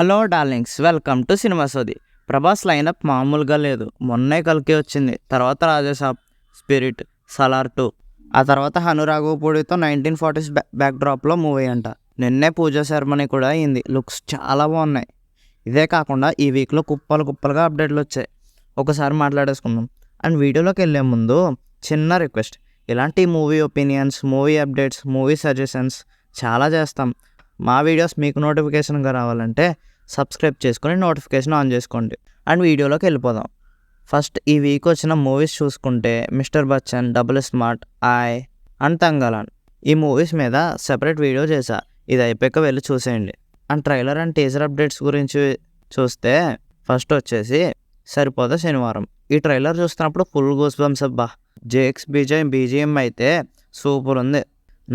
Hello darlings, welcome to cinema సోది. Prabhas lineup మామూలుగా లేదు. మొన్నే కల్కి వచ్చింది, తర్వాత రాజాసాబ్, స్పిరిట్, సలార్ 2, ఆ తర్వాత హనురాఘవపూడితో 1940s బ్యాక్డ్రాప్లో మూవీ అంట. నిన్నే పూజా సెరమనీ కూడా అయింది. లుక్స్ చాలా బాగున్నాయి. ఇదే కాకుండా ఈ వీక్లో కుప్పలుగా అప్డేట్లు వచ్చాయి. ఒకసారి మాట్లాడేసుకుందాం. అండ్ వీడియోలోకి వెళ్ళే ముందు చిన్న రిక్వెస్ట్, ఇలాంటి movie opinions, movie updates, movie suggestions చాలా చేస్తాం. మా వీడియోస్ మీకు నోటిఫికేషన్గా రావాలంటే సబ్స్క్రైబ్ చేసుకొని నోటిఫికేషన్ ఆన్ చేసుకోండి. అండ్ వీడియోలోకి వెళ్ళిపోదాం. ఫస్ట్ ఈ వీక్ వచ్చిన మూవీస్ చూసుకుంటే మిస్టర్ బచ్చన్, డబుల్ స్మార్ట్, ఆయ్ అండ్ తంగలాన్. ఈ మూవీస్ మీద సెపరేట్ వీడియో చేశా, ఇది అయిపోయాక వెళ్ళి చూసేయండి. And trailer and teaser updates గురించి చూస్తే ఫస్ట్ వచ్చేసి సరిపోదా శనివారం. ఈ ట్రైలర్ చూస్తున్నప్పుడు ఫుల్ గూస్ బంప్స్ అబ్బా. జేక్స్ బీజిఎం అయితే సూపర్ ఉంది.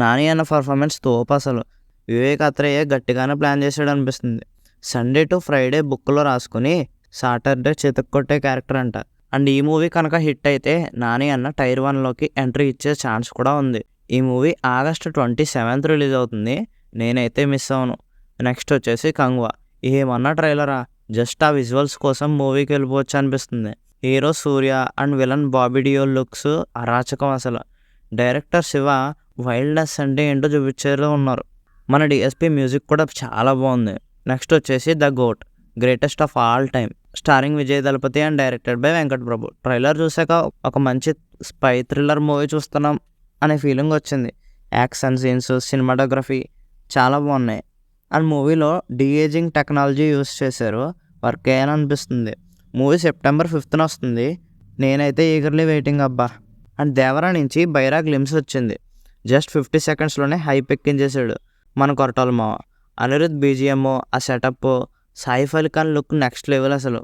నాని అన్న పర్ఫార్మెన్స్ తోపు అసలు. వివేక్ అత్రేయ గట్టిగానే ప్లాన్ చేశాడు అనిపిస్తుంది. సండే టు ఫ్రైడే బుక్లో రాసుకుని సాటర్డే చితక్కొట్టే క్యారెక్టర్ అంట. అండ్ ఈ మూవీ కనుక హిట్ అయితే నాని అన్న టైర్ 1లోకి ఎంట్రీ ఇచ్చే ఛాన్స్ కూడా ఉంది. ఈ మూవీ August 27th రిలీజ్ అవుతుంది. నేనైతే మిస్ అవను. నెక్స్ట్ వచ్చేసి కంగువా. ఏమన్నా ట్రైలరా, జస్ట్ ఆ విజువల్స్ కోసం మూవీకి వెళ్ళిపోవచ్చు అనిపిస్తుంది. Hero Surya and villain Bobby Deol looks అరాచకం అసలు. డైరెక్టర్ శివ వైల్డ్నెస్ అంటే ఏంటో చూపించేలో ఉన్నారు. మన డిఎస్పి మ్యూజిక్ కూడా చాలా బాగుంది. నెక్స్ట్ వచ్చేసి the GOAT, greatest of all time, starring Vijay Thalapathy and directed by Venkat Prabhu. Trailer చూసాక ఒక మంచి స్పై థ్రిల్లర్ మూవీ చూస్తున్నాం అనే ఫీలింగ్ వచ్చింది. యాక్షన్ సీన్స్, సినిమాటోగ్రఫీ చాలా బాగున్నాయి. అండ్ మూవీలో డీఏజింగ్ టెక్నాలజీ యూస్ చేశారు, వర్క్ అయ్యాని అనిపిస్తుంది. మూవీ September 5th వస్తుంది. నేనైతే ఈగర్లీ వెయిటింగ్ అబ్బా. అండ్ దేవరా నుంచి బైరా గ్లిమ్స్ వచ్చింది. జస్ట్ 50 secondsలోనే హైప్ ఎక్కించేశాడు మన కొరటాల మావ. అనిరుద్ బీజిఎం, ఆ setup, Saif Ali Khan look next level అసలు.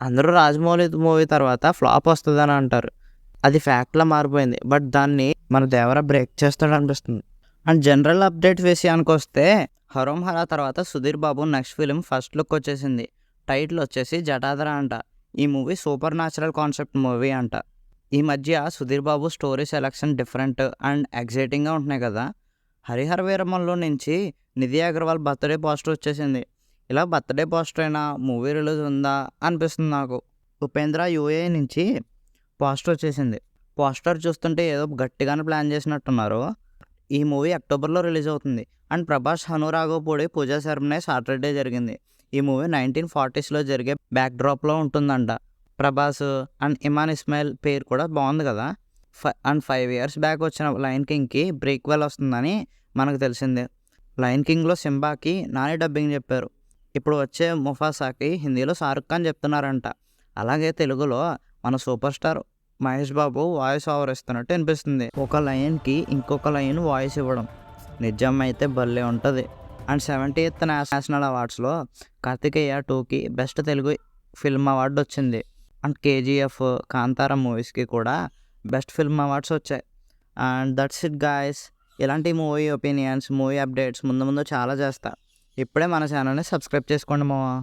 అందరూ రాజమౌళి మూవీ తర్వాత ఫ్లాప్ వస్తుందని అంటారు, అది ఫ్యాక్ట్లా మారిపోయింది. బట్ దాన్ని మన దేవర బ్రేక్ చేస్తాడు అనిపిస్తుంది. అండ్ జనరల్ అప్డేట్ విషయానికి వస్తే హరోం హరా తర్వాత Sudheer Babu next film first look వచ్చేసింది. టైటిల్ వచ్చేసి జటాధర అంట. ఈ movie super natural concept movie అంట. ఈ మధ్య Sudheer Babu story selection different and ఎగ్జైటింగ్గా ఉంటున్నాయి కదా. హరిహర వీరమల్లో నుంచి నిధి అగర్వాల్ బర్త్డే పోస్టర్ వచ్చేసింది. ఇలా బర్త్డే పోస్టర్ అయినా మూవీ రిలీజ్ ఉందా అనిపిస్తుంది నాకు. ఉపేంద్ర యూఏ నుంచి పోస్టర్ వచ్చేసింది. పోస్టర్ చూస్తుంటే ఏదో గట్టిగానే ప్లాన్ చేసినట్టున్నారు. ఈ మూవీ అక్టోబర్లో రిలీజ్ అవుతుంది. And Prabhas Hanu Raghavapudi puja ceremony Saturday జరిగింది. ఈ మూవీ 1940sలో జరిగే బ్యాక్డ్రాప్లో ఉంటుందంట. ప్రభాస్ అండ్ ఇమాన్ ఇస్మాయిల్ పేరు కూడా బాగుంది కదా. అండ్ 5 years బ్యాక్ వచ్చిన లయన్ కింగ్కి బ్రేక్వెల్ వస్తుందని మనకు తెలిసిందే. లయన్ కింగ్లో సింబాకి నాని డబ్బింగ్ చెప్పారు. ఇప్పుడు వచ్చే ముఫాసాకి హిందీలో షారుఖ్ ఖాన్ చెప్తున్నారంట. అలాగే తెలుగులో మన super star Mahesh Babu voice over ఇస్తున్నట్టు అనిపిస్తుంది. ఒక లయన్కి ఇంకొక లయన్ వాయిస్ ఇవ్వడం నిజం అయితే భలే ఉంటుంది. అండ్ 70th నేషనల్ అవార్డ్స్లో కార్తికేయ 2కి బెస్ట్ తెలుగు ఫిల్మ్ అవార్డు వచ్చింది. అండ్ కేజీఎఫ్, కాంతారా మూవీస్కి కూడా బెస్ట్ ఫిల్మ్ అవార్డ్స్ వచ్చాయి. And that's it guys. ఇలాంటి మూవీ ఒపీనియన్స్, మూవీ అప్డేట్స్ ముందు చాలా చేస్తా. ఇప్పుడే మన ఛానల్ని సబ్స్క్రైబ్ చేసుకోండి మావా.